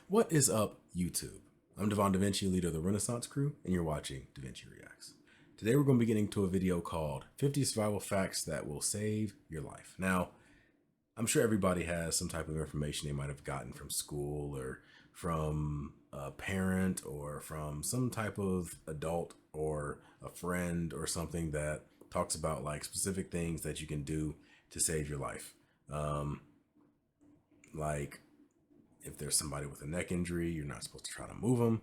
What is up, YouTube? I'm Devon DaVinci, leader of the Renaissance crew, and you're watching DaVinci Reacts. Today we're going to be getting to a video called 50 Survival Facts That Will Save Your Life. Now, I'm sure everybody has some type of information they might have gotten from school or from a parent or from some type of adult or a friend or something that talks about like specific things that you can do to save your life. Like if there's somebody with a neck injury, you're not supposed to try to move them.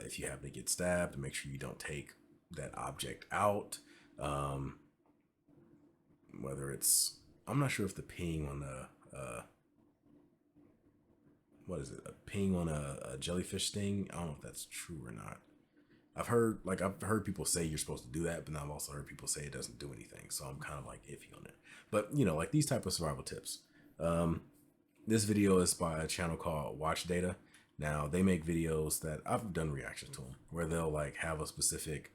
If you happen to get stabbed, make sure you don't take that object out. Whether it's, I'm not sure if the peeing on what is it? A peeing on a jellyfish sting. I don't know if that's true or not. I've heard people say you're supposed to do that, but I've also heard people say it doesn't do anything. So I'm kind of like iffy on it. But you know, like these type of survival tips. This video is by a channel called WatchData. Now they make videos that I've done reactions to them where they'll like have a specific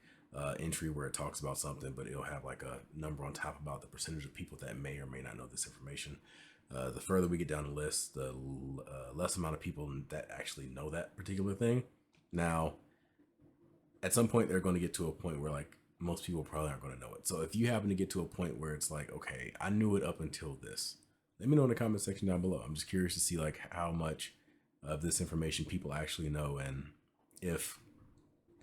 entry where it talks about something, but it'll have like a number on top about the percentage of people that may or may not know this information. The further we get down the list, the less amount of people that actually know that particular thing. Now, at some point, they're going to get to a point where like most people probably aren't going to know it. So if you happen to get to a point where it's like, okay, I knew it up until this, let me know in the comment section down below. I'm just curious to see like how much of this information people actually know and if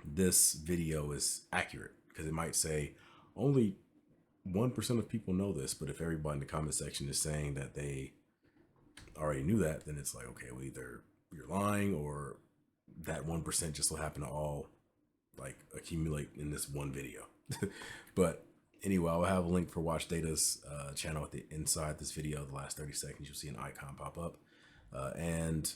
this video is accurate, because it might say only 1% of people know this, but if everybody in the comment section is saying that they already knew that, then it's like, okay, well, either you're lying or that 1% just will happen to all like accumulate in this one video. But anyway, I'll have a link for WatchData's channel at the inside this video. The last 30 seconds, you'll see an icon pop up. And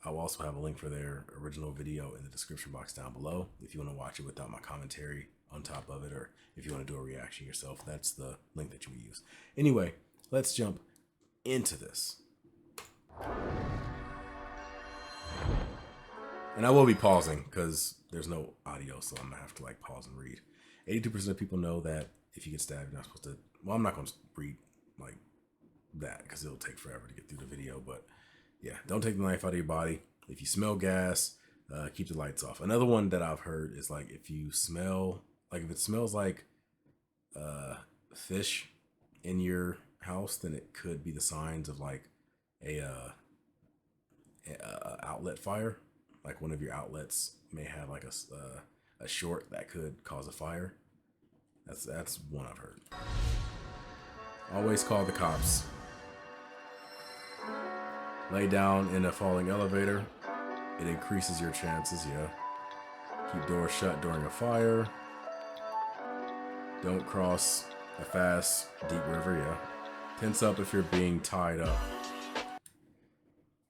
I'll also have a link for their original video in the description box down below if you want to watch it without my commentary on top of it, or if you want to do a reaction yourself, that's the link that you would use. Anyway, let's jump into this. And I will be pausing because there's no audio, so I'm gonna have to like pause and read. 82% of people know that if you get stabbed, you're not supposed to. Well, I'm not going to read like that because it'll take forever to get through the video. But yeah, don't take the knife out of your body. If you smell gas, keep the lights off. Another one that I've heard is like if you smell, like if it smells like fish in your house, then it could be the signs of like a outlet fire. Like one of your outlets may have like a short that could cause a fire. That's one I've heard. Always call the cops. Lay down in a falling elevator. It increases your chances, yeah. Keep doors shut during a fire. Don't cross a fast, deep river, yeah. Tense up if you're being tied up.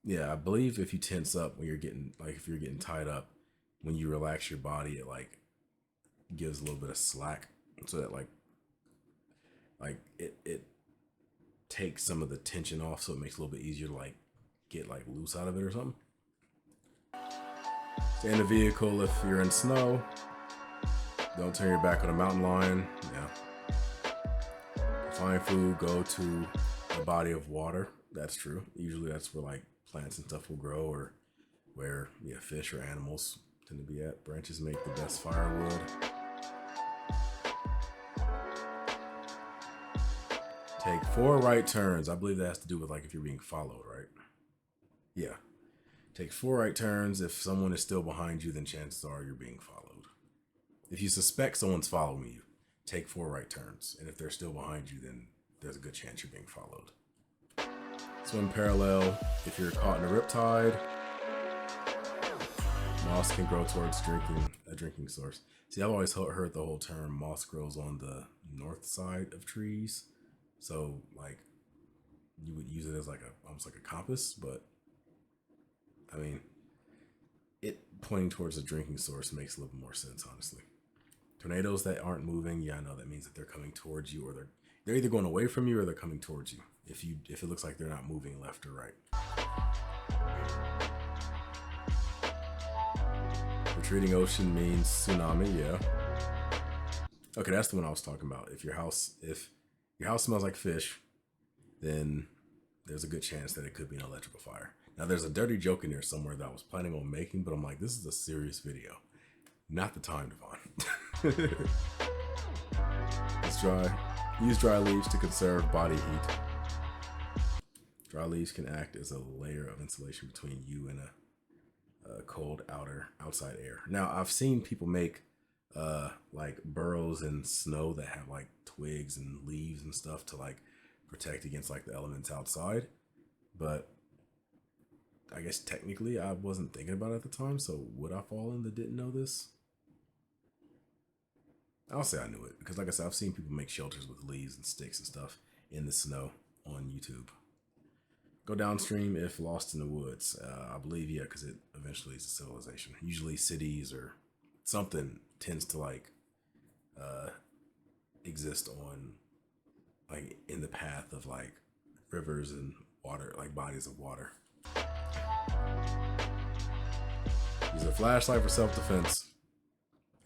Yeah, I believe if you tense up when you're getting, like if you're getting tied up, when you relax your body, it like gives a little bit of slack. So that like it takes some of the tension off, so it makes it a little bit easier to like get like loose out of it or something. Stay in the vehicle if you're in snow. Don't turn your back on a mountain lion. Yeah. Find food, go to a body of water. That's true. Usually that's where like plants and stuff will grow, or where fish or animals tend to be at. Branches make the best firewood. Take 4 right turns. I believe that has to do with like if you're being followed, right? Yeah. Take 4 right turns. If someone is still behind you, then chances are you're being followed. If you suspect someone's following you, take 4 right turns. And if they're still behind you, then there's a good chance you're being followed. Swim parallel if you're caught in a riptide. Moss can grow towards a drinking source. See, I've always heard the whole term moss grows on the north side of trees. So like you would use it as like almost like a compass, but I mean, it pointing towards a drinking source makes a little more sense, honestly. Tornadoes that aren't moving, yeah, I know that means that they're coming towards you, or they're either going away from you or they're coming towards you. If it looks like they're not moving left or right. Retreating ocean means tsunami, yeah. Okay, that's the one I was talking about. If your house smells like fish, then there's a good chance that it could be an electrical fire. Now there's a dirty joke in there somewhere that I was planning on making, but I'm like, this is a serious video. Not the time, Devon. It's dry. Use dry leaves to conserve body heat. Dry leaves can act as a layer of insulation between you and a cold outside air. Now I've seen people make like burrows in snow that have like twigs and leaves and stuff to like protect against like the elements outside, but I guess technically I wasn't thinking about it at the time, so would I fall in that didn't know this? I'll say I knew it because like I said, I've seen people make shelters with leaves and sticks and stuff in the snow on YouTube. Go downstream if lost in the woods. I believe, yeah, because it eventually is a civilization. Usually cities or something tends to like exist on like in the path of like rivers and water, like bodies of water. Use a flashlight for self-defense.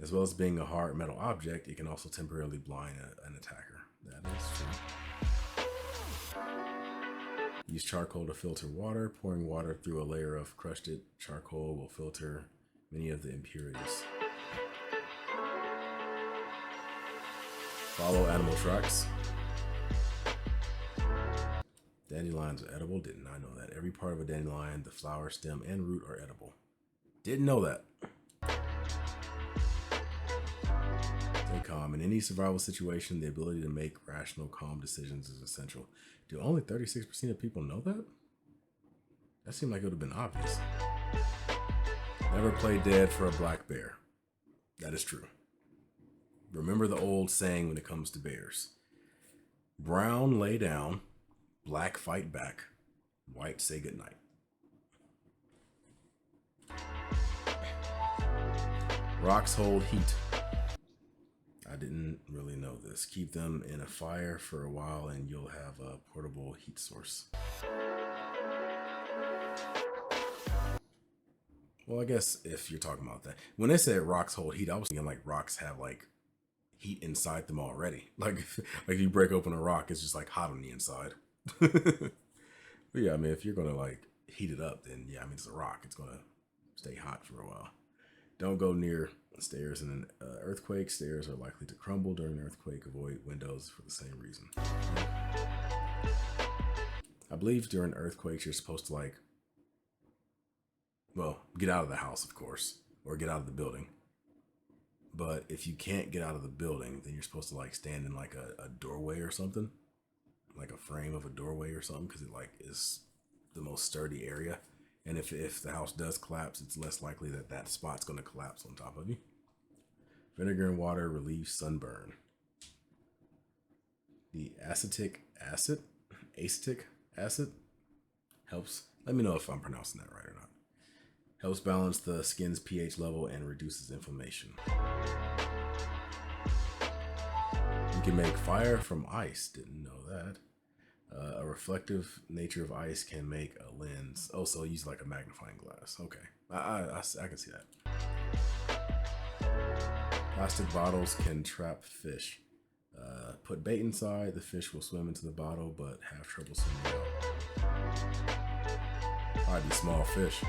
As well as being a hard metal object, it can also temporarily blind an attacker. That is true. Use charcoal to filter water. Pouring water through a layer of crushed charcoal will filter many of the impurities. Follow animal tracks. Dandelions are edible. Did not know that. Every part of a dandelion, the flower, stem, and root are edible. Didn't know that. Stay calm. In any survival situation, the ability to make rational, calm decisions is essential. Do only 36% of people know that? That seemed like it would have been obvious. Never play dead for a black bear. That is true. Remember the old saying when it comes to bears. Brown lay down, black fight back, white say goodnight. Rocks hold heat. I didn't really know this. Keep them in a fire for a while and you'll have a portable heat source. Well, I guess if you're talking about that. When they said rocks hold heat, I was thinking like rocks have like heat inside them already. Like if you break open a rock, it's just like hot on the inside. But yeah, I mean, if you're going to like heat it up, then yeah, I mean, it's a rock. It's going to stay hot for a while. Don't go near stairs in an earthquake. Stairs are likely to crumble during an earthquake. Avoid windows for the same reason. I believe during earthquakes, you're supposed to like, well, get out of the house, of course, or get out of the building. But if you can't get out of the building, then you're supposed to like stand in like a doorway or something, like a frame of a doorway or something, because it like is the most sturdy area. And if the house does collapse, it's less likely that that spot's going to collapse on top of you. Vinegar and water relieves sunburn. The acetic acid helps. Let me know if I'm pronouncing that right or not. Helps balance the skin's pH level and reduces inflammation. You can make fire from ice. Didn't know that. A reflective nature of ice can make a lens. Oh, so use like a magnifying glass. Okay, I can see that. Plastic bottles can trap fish. Put bait inside, the fish will swim into the bottle, but have trouble swimming out. Probably small fish.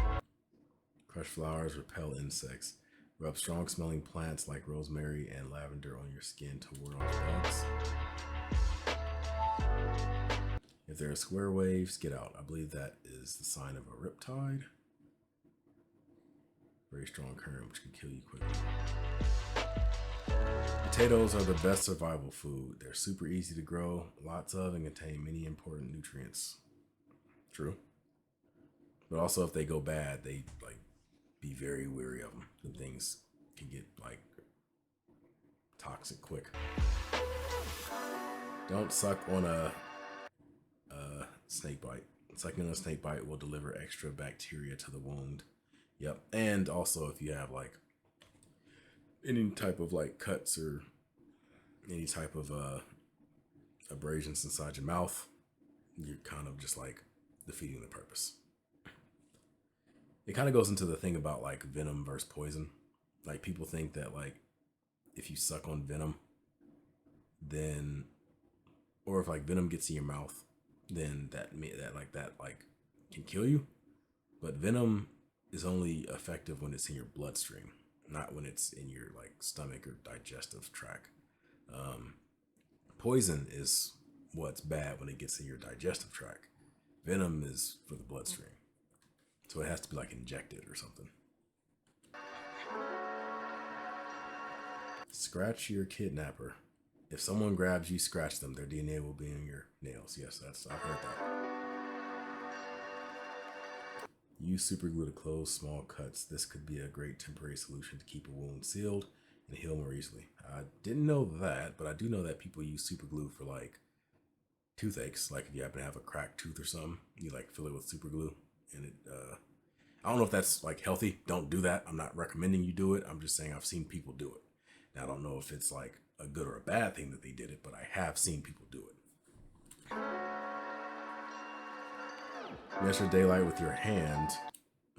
Crushed flowers repel insects. Rub strong smelling plants like rosemary and lavender on your skin to ward off bugs. If there are square waves, get out. I believe that is the sign of a riptide. Very strong current, which can kill you quickly. Potatoes are the best survival food. They're super easy to grow, lots of, and contain many important nutrients. True. But also if they go bad, they like be very wary of them. The things can get like toxic quick. Don't suck on a snake bite. Sucking on a snake bite will deliver extra bacteria to the wound. Yep. And also if you have like any type of like cuts or any type of abrasions inside your mouth, you're kind of just like defeating the purpose. It kind of goes into the thing about like venom versus poison. Like people think that like if you suck on venom, then, or if like venom gets in your mouth, then that can kill you. But venom is only effective when it's in your bloodstream, not when it's in your like stomach or digestive tract. Um, Poison is what's bad when it gets in your digestive tract. Venom is for the bloodstream. So it has to be like injected or something. Scratch your kidnapper. If someone grabs you, scratch them. Their DNA will be in your nails. Yes, I've heard that. Use super glue to close small cuts. This could be a great temporary solution to keep a wound sealed and heal more easily. I didn't know that, but I do know that people use super glue for like toothaches. Like if you happen to have a cracked tooth or something, you like fill it with super glue, and it. I don't know if that's like healthy. Don't do that. I'm not recommending you do it. I'm just saying I've seen people do it. Now I don't know if it's like a good or a bad thing that they did it, but I have seen people do it. Measure daylight with your hand.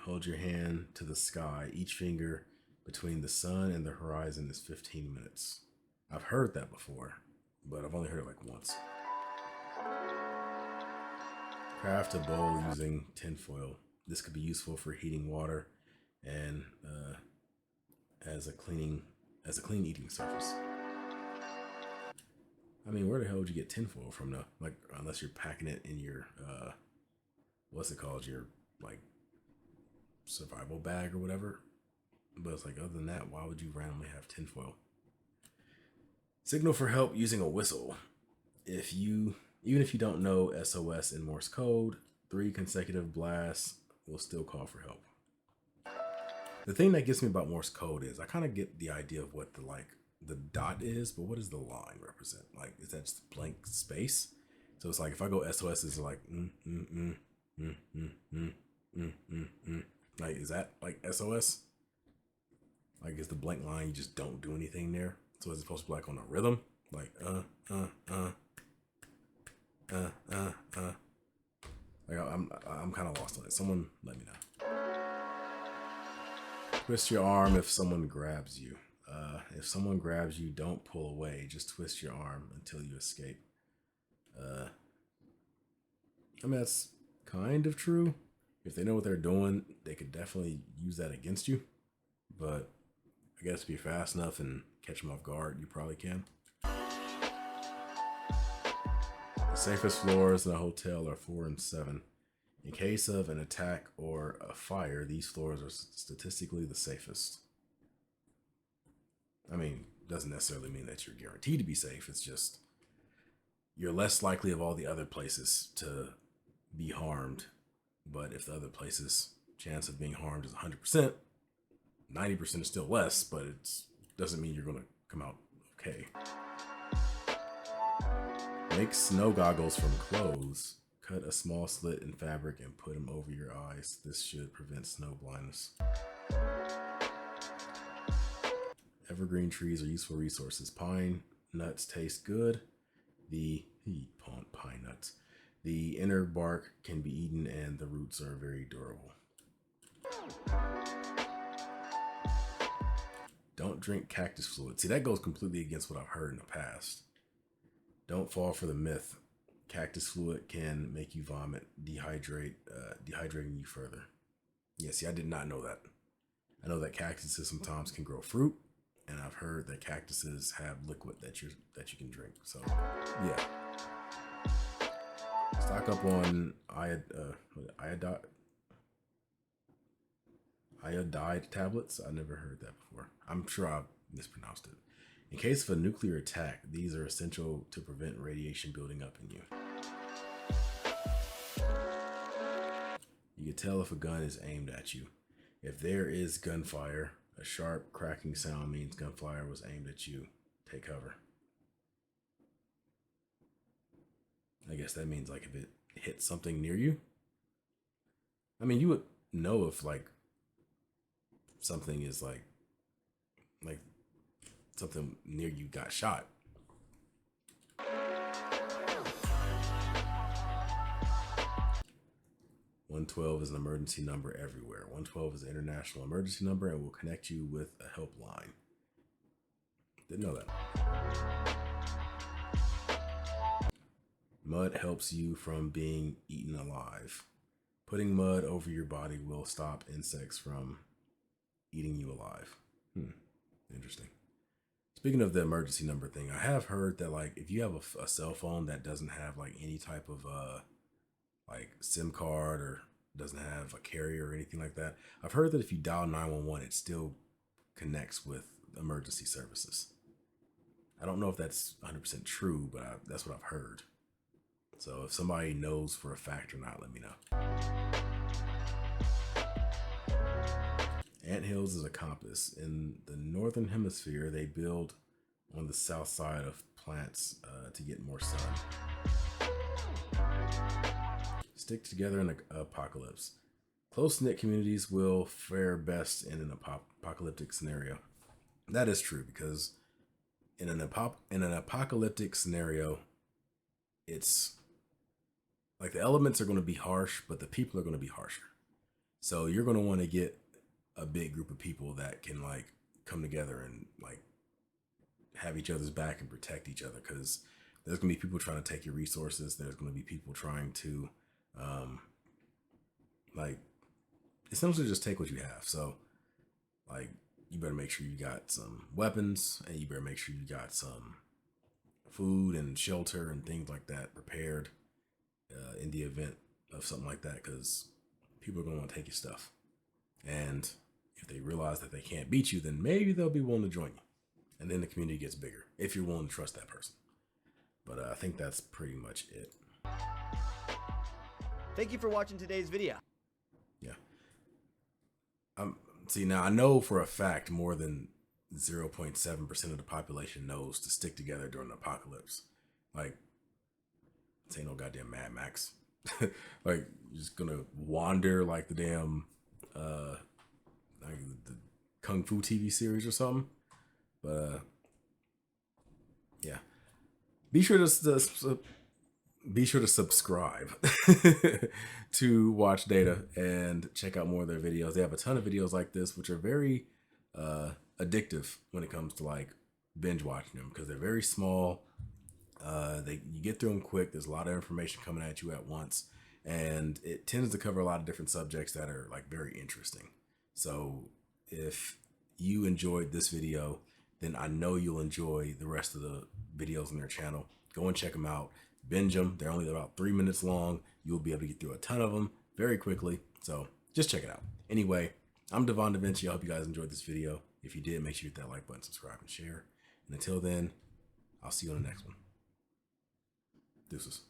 Hold your hand to the sky. Each finger between the sun and the horizon is 15 minutes. I've heard that before, but I've only heard it like once. Craft a bowl using tinfoil. This could be useful for heating water and as a clean eating surface. I mean, where the hell would you get tinfoil from though? Like, unless you're packing it in your what's it called? Your like survival bag or whatever. But it's like, other than that, why would you randomly have tinfoil? Signal for help using a whistle. Even if you don't know SOS in Morse code, 3 consecutive blasts will still call for help. The thing that gets me about Morse code is I kind of get the idea of what the dot is, but what does the line represent? Like, is that just blank space? So it's like if I go SOS, it's like like, is that like SOS? Like, is the blank line you just don't do anything there? So is it supposed to be like on a rhythm? Like Like I'm kind of lost on it. Someone let me know. Twist your arm if someone grabs you. If someone grabs you, don't pull away. Just twist your arm until you escape. I mean, that's kind of true. If they know what they're doing, they could definitely use that against you. But I guess if you're fast enough and catch them off guard, you probably can. The safest floors in a hotel are 4 and 7. In case of an attack or a fire, these floors are statistically the safest. I mean, doesn't necessarily mean that you're guaranteed to be safe. It's just you're less likely of all the other places to be harmed. But if the other places' chance of being harmed is 100%, 90% is still less, but it doesn't mean you're going to come out okay. Make snow goggles from clothes. Cut a small slit in fabric and put them over your eyes. This should prevent snow blindness. Evergreen trees are useful resources. Pine nuts taste good. Pine nuts. The inner bark can be eaten and the roots are very durable. Don't drink cactus fluid. See, that goes completely against what I've heard in the past. Don't fall for the myth. Cactus fluid can make you vomit, dehydrating you further. Yeah, see, I did not know that. I know that cactuses sometimes can grow fruit, and I've heard that cactuses have liquid that you can drink. So, yeah. Stock up on iodide tablets. I never heard that before. I'm sure I mispronounced it. In case of a nuclear attack, these are essential to prevent radiation building up in you. You can tell if a gun is aimed at you. If there is gunfire, a sharp cracking sound means gunfire was aimed at you. Take cover. I guess that means like if it hits something near you. I mean, you would know if like something is like something near you got shot. (112) is an emergency number everywhere. 112 is an international emergency number and will connect you with a helpline. Didn't know that. Mud helps you from being eaten alive. Putting mud over your body will stop insects from eating you alive. Interesting. Speaking of the emergency number thing, I have heard that like if you have a cell phone that doesn't have like any type of like SIM card or doesn't have a carrier or anything like that, I've heard that if you dial 911, it still connects with emergency services. I don't know if that's 100% true, but that's what I've heard. So if somebody knows for a fact or not, let me know. Anthills is a compass. In the northern hemisphere, they build on the south side of plants to get more sun. Stick together in an apocalypse. Close-knit communities will fare best in an apocalyptic scenario. That is true, because in an apocalyptic scenario, it's like the elements are going to be harsh, but the people are going to be harsher. So you're going to want to get a big group of people that can like come together and like have each other's back and protect each other, because there's going to be people trying to take your resources. There's going to be people trying to like essentially just take what you have. So like you better make sure you got some weapons, and you better make sure you got some food and shelter and things like that prepared in the event of something like that, because people are going to want to take your stuff. And if they realize that they can't beat you, then maybe they'll be willing to join you. And then the community gets bigger if you're willing to trust that person. But I think that's pretty much it. Thank you for watching today's video. Yeah. See, now I know for a fact more than 0.7% of the population knows to stick together during the apocalypse. Like, this ain't no goddamn Mad Max. Like, you're just gonna wander like the damn like the Kung Fu TV series or something. But yeah, be sure to subscribe to WatchData and check out more of their videos. They have a ton of videos like this, which are very addictive when it comes to like binge watching them, because they're very small. You get through them quick. There's a lot of information coming at you at once, and it tends to cover a lot of different subjects that are like very interesting. So if you enjoyed this video, then I know you'll enjoy the rest of the videos on their channel. Go and check them out. Binge them. They're only about 3 minutes long. You'll be able to get through a ton of them very quickly. So just check it out. Anyway, I'm Devon DaVinci. I hope you guys enjoyed this video. If you did, make sure you hit that like button, subscribe, and share. And until then, I'll see you on the next one. Deuces.